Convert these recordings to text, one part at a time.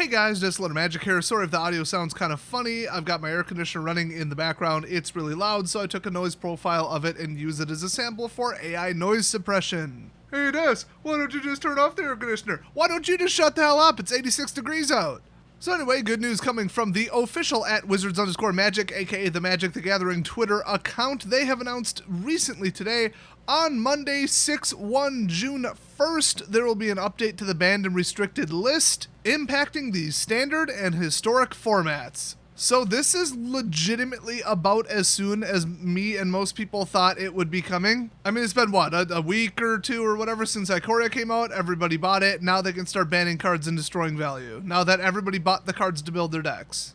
Hey guys, just a little magic here. Sorry if the audio sounds kind of funny. I've got my air conditioner running in the background. It's really loud, so I took a noise profile of it and used it as a sample for AI noise suppression. Hey Des, why don't you just turn off the air conditioner? Why don't you just shut the hell up? It's 86 degrees out. So anyway, good news coming from the official @Wizards_Magic, aka the Magic the Gathering Twitter account. They have announced recently today, on Monday, 6/1, June 1st, there will be an update to the banned and restricted list, impacting the standard and historic formats. So this is legitimately about as soon as me and most people thought it would be coming. I mean, it's been what, a week or two or whatever since Ikoria came out. Everybody bought it. Now they can start banning cards and destroying value. Now that everybody bought the cards to build their decks.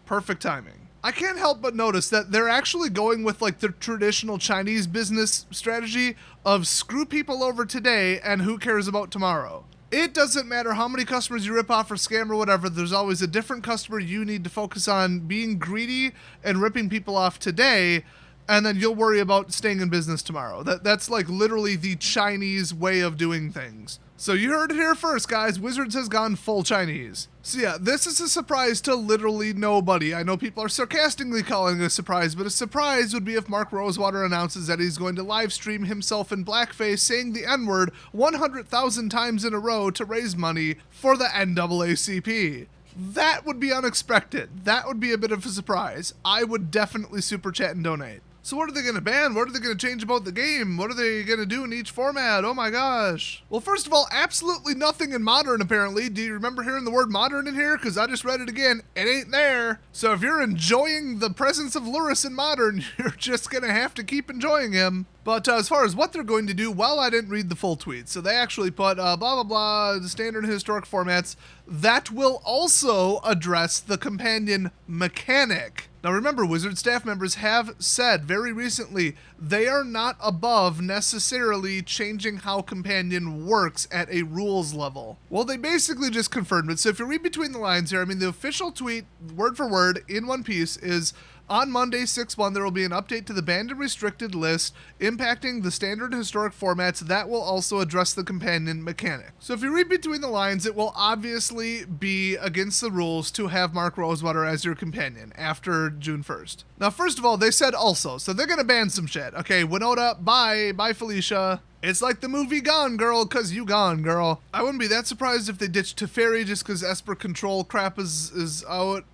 Perfect timing. I can't help but notice that they're actually going with like the traditional Chinese business strategy of screw people over today and who cares about tomorrow. It doesn't matter how many customers you rip off or scam or whatever, there's always a different customer you need to focus on being greedy and ripping people off today, and then you'll worry about staying in business tomorrow. That's like literally the Chinese way of doing things. So you heard it here first, guys. Wizards has gone full Chinese. So yeah, this is a surprise to literally nobody. I know people are sarcastically calling it a surprise, but a surprise would be if Mark Rosewater announces that he's going to live stream himself in blackface saying the N-word 100,000 times in a row to raise money for the NAACP. That would be unexpected. That would be a bit of a surprise. I would definitely super chat and donate. So what are they going to ban? What are they going to change about the game? What are they going to do in each format? Oh my gosh. Well, first of all, absolutely nothing in Modern, apparently. Do you remember hearing the word Modern in here? Because I just read it again. It ain't there. So if you're enjoying the presence of Lurrus in Modern, you're just going to have to keep enjoying him. But as far as what they're going to do, well, I didn't read the full tweet. So they actually put blah, blah, blah, the standard and historic formats. That will also address the companion mechanic. Now remember, Wizard staff members have said very recently they are not above necessarily changing how companion works at a rules level. Well, they basically just confirmed it. So if you read between the lines here, I mean, the official tweet, word for word, in one piece is, on Monday, 6/1, there will be an update to the banned and restricted list impacting the standard and historic formats that will also address the companion mechanic. So if you read between the lines, it will obviously be against the rules to have Mark Rosewater as your companion after June 1st. Now, first of all, they said also, so they're going to ban some shit. Okay, Winota, bye Felicia. It's like the movie Gone Girl, cause you gone, girl. I wouldn't be that surprised if they ditched Teferi just cause Esper control crap is out.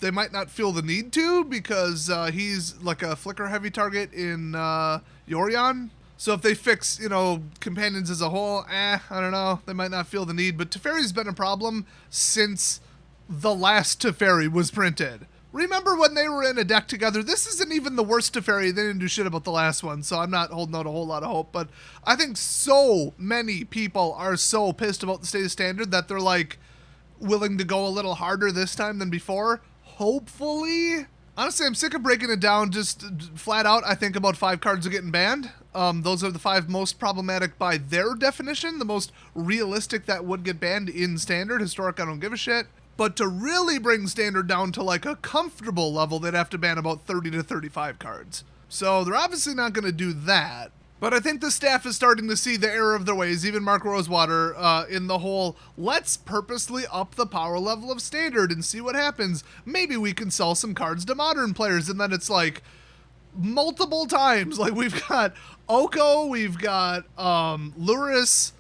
They might not feel the need to because he's like a flicker heavy target in Yorion. So if they fix, companions as a whole, I don't know. They might not feel the need, but Teferi's been a problem since the last Teferi was printed. Remember when they were in a deck together? This isn't even the worst Teferi. They didn't do shit about the last one, so I'm not holding out a whole lot of hope. But I think so many people are so pissed about the state of standard that they're like willing to go a little harder this time than before. Hopefully. Honestly, I'm sick of breaking it down just flat out. I think about 5 cards are getting banned. Those are the 5 most problematic by their definition. The most realistic that would get banned in standard. Historic, I don't give a shit. But to really bring standard down to like a comfortable level, they'd have to ban about 30 to 35 cards. So they're obviously not going to do that. But I think the staff is starting to see the error of their ways, even Mark Rosewater, in the whole, let's purposely up the power level of standard and see what happens. Maybe we can sell some cards to modern players. And then it's like multiple times. Like we've got Oko, we've got Lurrus.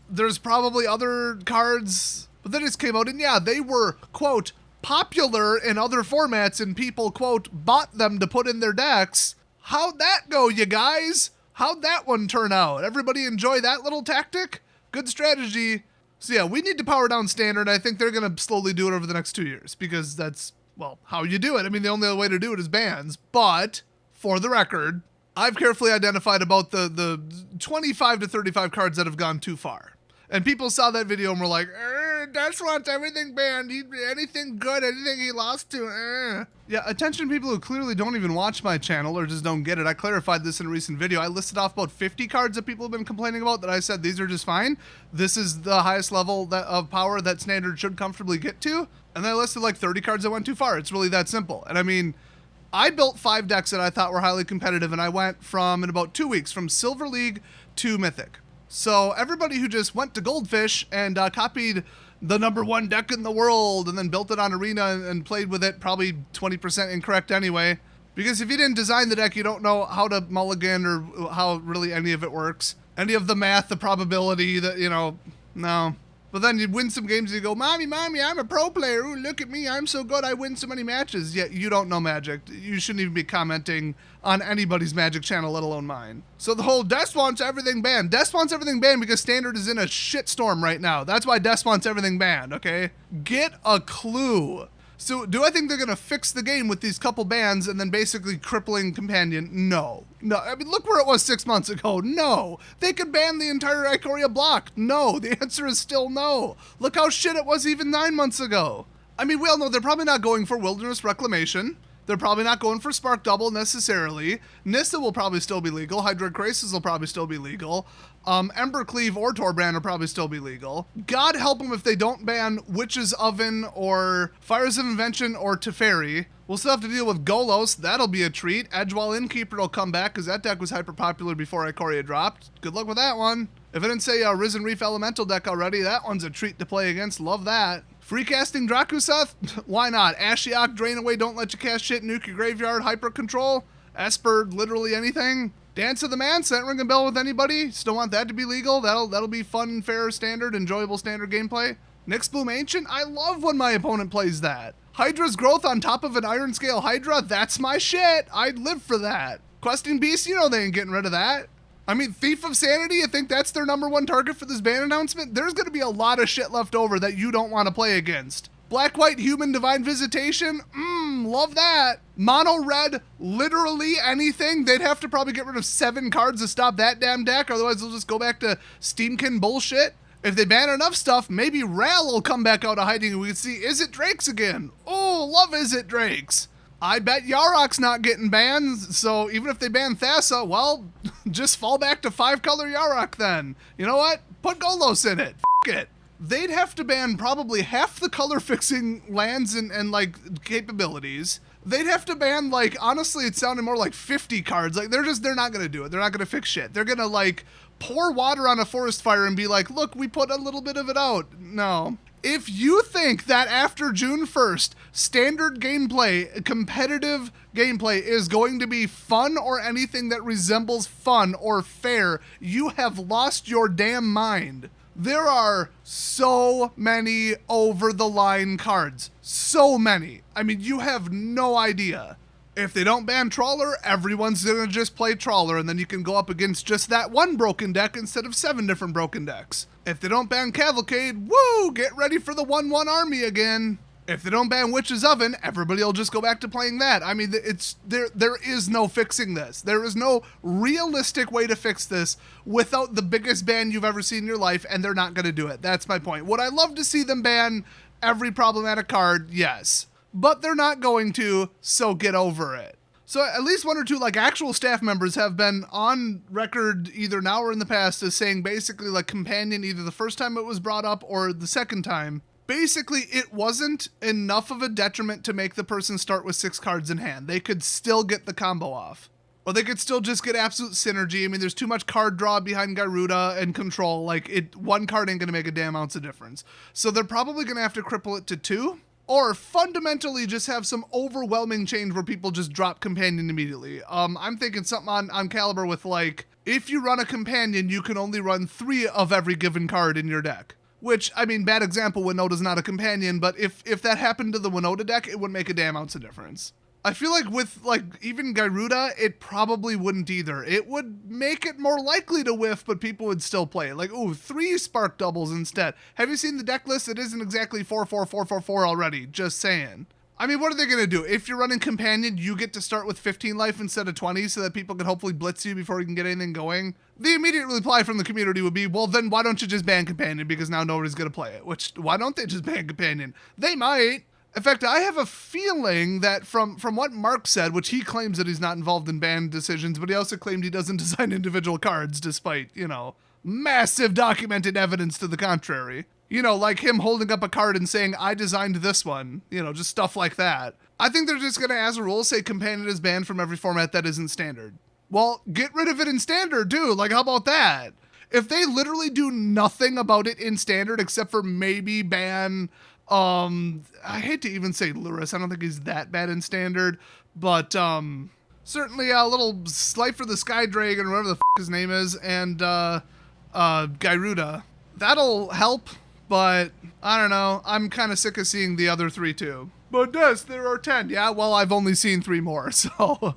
There's probably other cards. But they just came out and yeah, they were, quote, popular in other formats and people, quote, bought them to put in their decks. How'd that go, you guys? How'd that one turn out? Everybody enjoy that little tactic? Good strategy. So yeah, we need to power down standard. I think they're going to slowly do it over the next 2 years because that's, well, how you do it. I mean, the only other way to do it is bans. But for the record, I've carefully identified about the 25 to 35 cards that have gone too far. And people saw that video and were like, Dash wants everything banned. Anything good, anything he lost to. Yeah, attention people who clearly don't even watch my channel or just don't get it. I clarified this in a recent video. I listed off about 50 cards that people have been complaining about that I said these are just fine. This is the highest level of power that standard should comfortably get to. And then I listed like 30 cards that went too far. It's really that simple. And I mean, I built 5 decks that I thought were highly competitive and I went from, in about 2 weeks, from Silver League to Mythic. So everybody who just went to Goldfish and copied the #1 deck in the world, and then built it on Arena and played with it probably 20% incorrect anyway. Because if you didn't design the deck, you don't know how to mulligan or how really any of it works. Any of the math, the probability, no. But then you win some games and you go, Mommy, I'm a pro player. Ooh, look at me. I'm so good. I win so many matches. Yet you don't know Magic. You shouldn't even be commenting on anybody's Magic channel, let alone mine. So the whole Des wants everything banned. Des wants everything banned because Standard is in a shitstorm right now. That's why Des wants everything banned, okay? Get a clue. So do I think they're going to fix the game with these couple bans and then basically crippling Companion? No. I mean, look where it was 6 months ago. No. They could ban the entire Ikoria block. No. The answer is still no. Look how shit it was even 9 months ago. I mean, we all know they're probably not going for Wilderness Reclamation. They're probably not going for Spark Double necessarily. Nissa will probably still be legal. Hydroid Crisis will probably still be legal. Ember Cleave or Torbrand will probably still be legal. God help them if they don't ban Witch's Oven or Fires of Invention or Teferi. We'll still have to deal with Golos. That'll be a treat. Edgewall Innkeeper will come back because that deck was hyper popular before Ikoria dropped. Good luck with that one. If I didn't say Risen Reef Elemental deck already, that one's a treat to play against. Love that. Free casting Drakuseth? Why not? Ashiok, Drain Away, Don't Let You Cast Shit, Nuke Your Graveyard, Hyper Control, Esper, literally anything. Dance of the Man, does that ring a bell with anybody? Still want that to be legal? That'll be fun, fair, standard, enjoyable standard gameplay. Nyx Bloom Ancient? I love when my opponent plays that. Hydra's Growth on top of an Iron Scale Hydra? That's my shit. I'd live for that. Questing Beast? You know they ain't getting rid of that. I mean, Thief of Sanity, you think that's their #1 target for this ban announcement? There's going to be a lot of shit left over that you don't want to play against. Black-White Human Divine Visitation? Love that. Mono-Red, literally anything. They'd have to probably get rid of 7 cards to stop that damn deck, otherwise they'll just go back to Steamkin bullshit. If they ban enough stuff, maybe Ral will come back out of hiding and we can see Is It Drakes again. Oh, love Is It Drakes. I bet Yarok's not getting banned, so even if they ban Thassa, well, just fall back to 5-color Yarok then. You know what? Put Golos in it. F it. They'd have to ban probably half the color fixing lands and like capabilities. They'd have to ban, like, honestly, it sounded more like 50 cards. Like, they're not gonna do it. They're not gonna fix shit. They're gonna, like, pour water on a forest fire and be like, look, we put a little bit of it out. No. If you think that after June 1st, standard gameplay, competitive gameplay is going to be fun or anything that resembles fun or fair, you have lost your damn mind. There are so many over-the-line cards. So many. I mean, you have no idea. If they don't ban Trawler, everyone's gonna just play Trawler, and then you can go up against just that one broken deck instead of 7 different broken decks. If they don't ban Cavalcade, woo, get ready for the 1/1 army again. If they don't ban Witch's Oven, everybody will just go back to playing that. I mean, there is no fixing this. There is no realistic way to fix this without the biggest ban you've ever seen in your life, and they're not gonna do it. That's my point. Would I love to see them ban every problematic card? Yes. But they're not going to, so get over it. So at least 1 or 2 like actual staff members have been on record either now or in the past as saying basically like Companion either the first time it was brought up or the second time. Basically, it wasn't enough of a detriment to make the person start with 6 cards in hand. They could still get the combo off. Or they could still just get absolute synergy. I mean, there's too much card draw behind Garuda and control. Like, one card ain't going to make a damn ounce of difference. So they're probably going to have to cripple it to 2. Or fundamentally just have some overwhelming change where people just drop Companion immediately. I'm thinking something on Caliber with like, if you run a Companion, you can only run 3 of every given card in your deck. Which, I mean, bad example, Winota's not a Companion, but if that happened to the Winota deck, it wouldn't make a damn ounce of difference. I feel like with, like, even Garuda, it probably wouldn't either. It would make it more likely to whiff, but people would still play it. Like, ooh, 3 Spark Doubles instead. Have you seen the deck list? It isn't exactly 4-4-4-4-4 already. Just saying. I mean, what are they going to do? If you're running Companion, you get to start with 15 life instead of 20 so that people can hopefully blitz you before you can get anything going. The immediate reply from the community would be, well, then why don't you just ban Companion because now nobody's going to play it? Which, why don't they just ban Companion? They might. In fact, I have a feeling that from what Mark said, which he claims that he's not involved in ban decisions, but he also claimed he doesn't design individual cards despite, you know, massive documented evidence to the contrary. You know, like him holding up a card and saying, I designed this one, you know, just stuff like that. I think they're just going to, as a rule, say Companion is banned from every format that isn't standard. Well, get rid of it in standard, too. Like, how about that? If they literally do nothing about it in standard except for maybe ban, I hate to even say Lurus. I don't think he's that bad in standard, but certainly a little Slight for the Sky Dragon or whatever the his name is, and Gyruda. That'll help, but I don't know. I'm kind of sick of seeing the other 3 too. But yes, there are 10. Yeah, well, I've only seen 3 more, so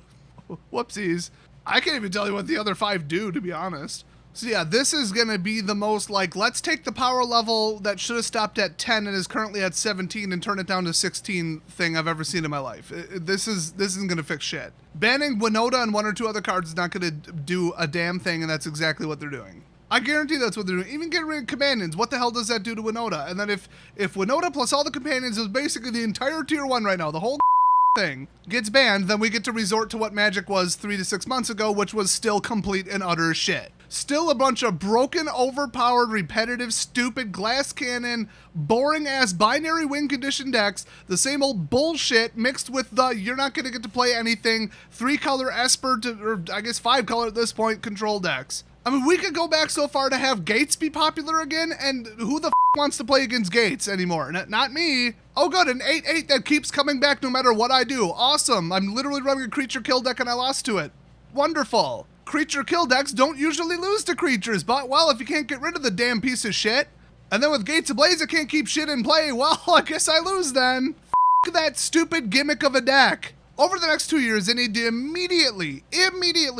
whoopsies. I can't even tell you what the other 5 do, to be honest. So yeah, this is going to be the most like, let's take the power level that should have stopped at 10 and is currently at 17 and turn it down to 16 thing I've ever seen in my life. This isn't going to fix shit. Banning Winota and 1 or 2 other cards is not going to do a damn thing, and that's exactly what they're doing. I guarantee that's what they're doing. Even getting rid of companions, what the hell does that do to Winota? And then if Winota plus all the companions is basically the entire tier 1 right now, the whole thing gets banned, then we get to resort to what Magic was 3 to 6 months ago, which was still complete and utter shit. Still a bunch of broken, overpowered, repetitive, stupid, glass cannon, boring-ass binary win condition decks, the same old bullshit mixed with the you're not going to get to play anything, 3-color Esper, or I guess 5-color at this point, control decks. I mean, we could go back so far to have Gates be popular again, and who the wants to play against Gates anymore? Not me. Oh good, an 8/8 that keeps coming back no matter what I do. Awesome. I'm literally running a creature kill deck and I lost to it. Wonderful. Creature kill decks don't usually lose to creatures, but well, if you can't get rid of the damn piece of shit, and then with Gates Ablaze it can't keep shit in play, well, I guess I lose then. F that stupid gimmick of a deck. Over the next 2 years, they need to immediately,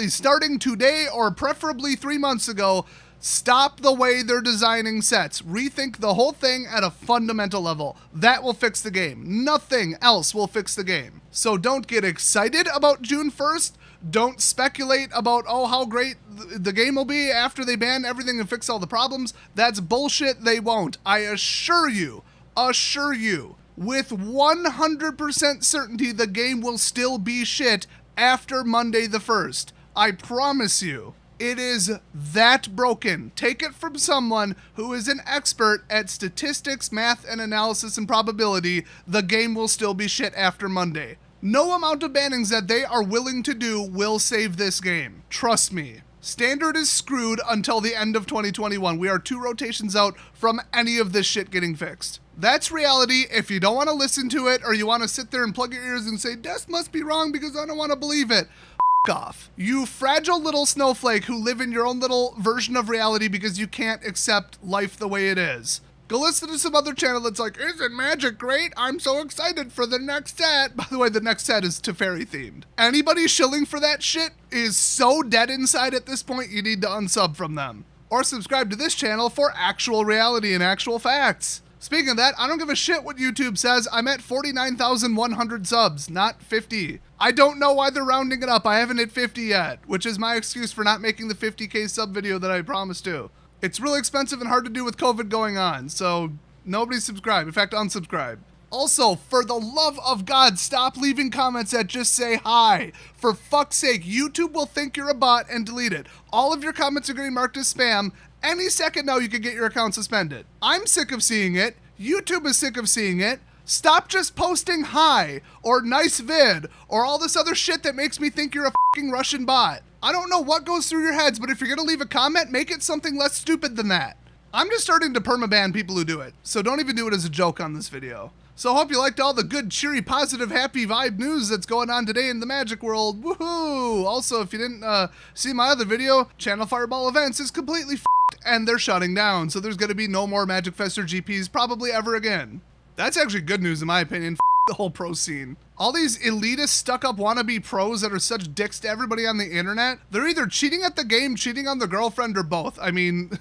starting today or preferably 3 months ago, stop the way they're designing sets. Rethink the whole thing at a fundamental level. That will fix the game. Nothing else will fix the game. So don't get excited about June 1st. Don't speculate about, oh, how great the game will be after they ban everything and fix all the problems. That's bullshit. They won't. I assure you, with 100% certainty, the game will still be shit after Monday the 1st. I promise you. It is that broken. Take it from someone who is an expert at statistics, math, and analysis and probability. The game will still be shit after Monday. No amount of bannings that they are willing to do will save this game. Trust me. Standard is screwed until the end of 2021. We are 2 rotations out from any of this shit getting fixed. That's reality. If you don't want to listen to it or you want to sit there and plug your ears and say, this must be wrong because I don't want to believe it. Off. You fragile little snowflake who live in your own little version of reality because you can't accept life the way it is. Go listen to some other channel that's like, isn't Magic great? I'm so excited for the next set. By the way, the next set is Teferi themed. Anybody shilling for that shit is so dead inside at this point, you need to unsub from them. Or subscribe to this channel for actual reality and actual facts. Speaking of that, I don't give a shit what YouTube says. I'm at 49,100 subs, not 50. I don't know why they're rounding it up. I haven't hit 50 yet, which is my excuse for not making the 50K sub video that I promised to. It's really expensive and hard to do with COVID going on, so nobody subscribe. In fact, unsubscribe. Also, for the love of God, stop leaving comments that just say hi. For fuck's sake, YouTube will think you're a bot and delete it. All of your comments are getting marked as spam. Any second now you can get your account suspended. I'm sick of seeing it. YouTube is sick of seeing it. Stop just posting hi or nice vid or all this other shit that makes me think you're a fucking Russian bot. I don't know what goes through your heads, but if you're gonna leave a comment, make it something less stupid than that. I'm just starting to permaban people who do it, so don't even do it as a joke on this video. So I hope you liked all the good, cheery, positive, happy vibe news that's going on today in the Magic world. Woohoo! Also, if you didn't see my other video, Channel Fireball Events is completely and they're shutting down, so there's gonna be no more Magic Fest or GPs probably ever again. That's actually good news in my opinion. The whole pro scene. All these elitist stuck-up wannabe pros that are such dicks to everybody on the internet, they're either cheating at the game, cheating on the girlfriend, or both. I mean,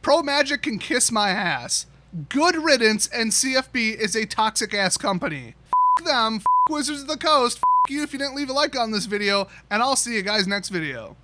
Pro Magic can kiss my ass. Good riddance, and CFB is a toxic-ass company. F them, Wizards of the Coast, you if you didn't leave a like on this video, and I'll see you guys next video.